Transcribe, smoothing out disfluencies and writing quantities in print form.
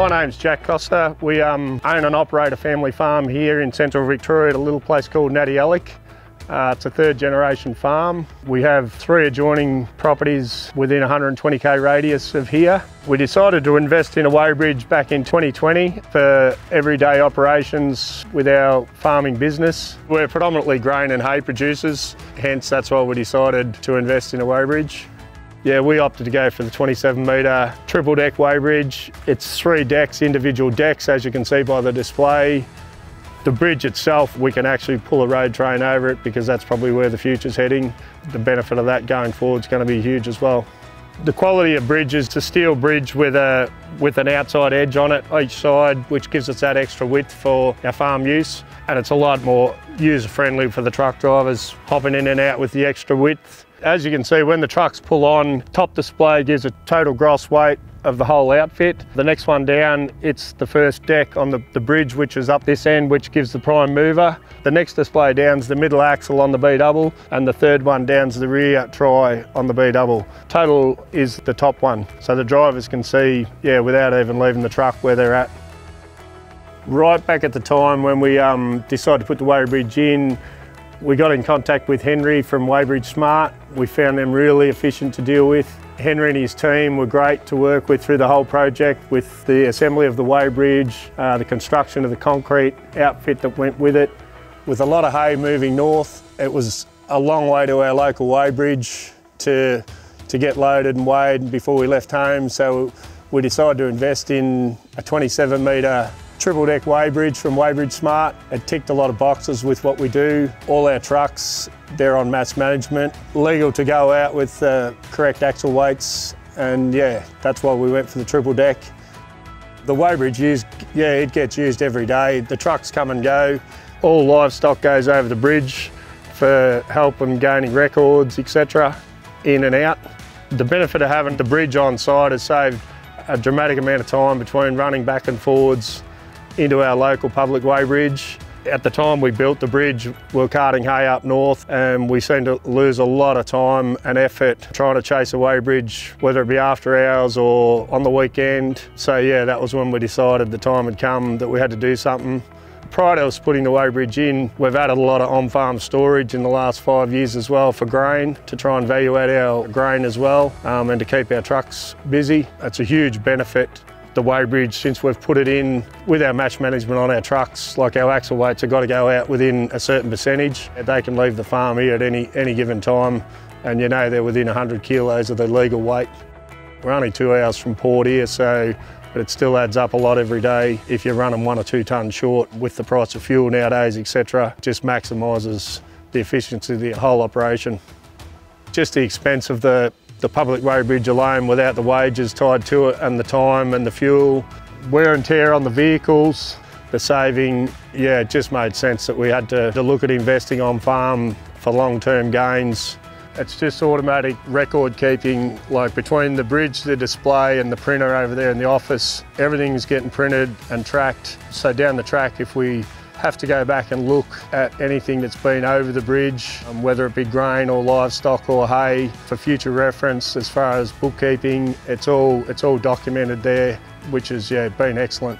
My name's Jack Cossar. We own and operate a family farm here in central Victoria at a little place called Natte Yallock. It's a third generation farm. We have 3 adjoining properties within 120k radius of here. We decided to invest in a Weighbridge back in 2020 for everyday operations with our farming business. We're predominantly grain and hay producers, hence that's why we decided to invest in a Weighbridge. Yeah, we opted to go for the 27 metre triple deck Weighbridge. It's 3 decks, individual decks, as you can see by the display. The bridge itself, we can actually pull a road train over it because that's probably where the future's heading. The benefit of that going forward is going to be huge as well. The quality of bridge is a steel bridge with an outside edge on it each side, which gives us that extra width for our farm use. And it's a lot more user-friendly for the truck drivers hopping in and out with the extra width. As you can see, when the trucks pull on, top display gives a total gross weight of the whole outfit. The next one down, it's the first deck on the bridge, which is up this end, which gives the prime mover. The next display down's the middle axle on the B-double, and the third one down's the rear try on the B-double. Total is the top one, so the drivers can see, without even leaving the truck, where they're at. Right back at the time when we decided to put the Weighbridge in, we got in contact with Henry from WeighbridgeSmart. We found them really efficient to deal with. Henry and his team were great to work with through the whole project, with the assembly of the Weighbridge, the construction of the concrete outfit that went with it. With a lot of hay moving north, it was a long way to our local Weighbridge to get loaded and weighed before we left home, so we decided to invest in a 27 metre triple deck Weighbridge from WeighbridgeSmart. It ticked a lot of boxes with what we do. All our trucks, they're on mass management, legal to go out with the correct axle weights, and that's why we went for the triple deck. The Weighbridge it gets used every day. The trucks come and go. All livestock goes over the bridge for help in gaining records, etc., in and out. The benefit of having the bridge on site has saved a dramatic amount of time between running back and forwards into our local public Weighbridge. At the time we built the bridge, we were carting hay up north, and we seemed to lose a lot of time and effort trying to chase a Weighbridge, whether it be after hours or on the weekend. So that was when we decided the time had come that we had to do something. Prior to us putting the Weighbridge in, we've added a lot of on-farm storage in the last 5 years as well for grain, to try and value add our grain as well, and to keep our trucks busy. It's a huge benefit. The Weighbridge, since we've put it in with our match management on our trucks, like our axle weights have got to go out within a certain percentage. They can leave the farm here at any given time, and they're within 100 kilos of the legal weight. We're only 2 hours from port here, but it still adds up a lot every day. If you're running 1 or 2 tonnes short with the price of fuel nowadays, etc., just maximises the efficiency of the whole operation. Just the expense of the public Weighbridge alone, without the wages tied to it and the time and the fuel, wear and tear on the vehicles, the saving, it just made sense that we had to look at investing on farm for long-term gains. It's just automatic record keeping, like between the bridge, the display and the printer over there in the office, everything's getting printed and tracked. So down the track, if we have to go back and look at anything that's been over the bridge, whether it be grain or livestock or hay, for future reference as far as bookkeeping, it's all documented there, which has been excellent.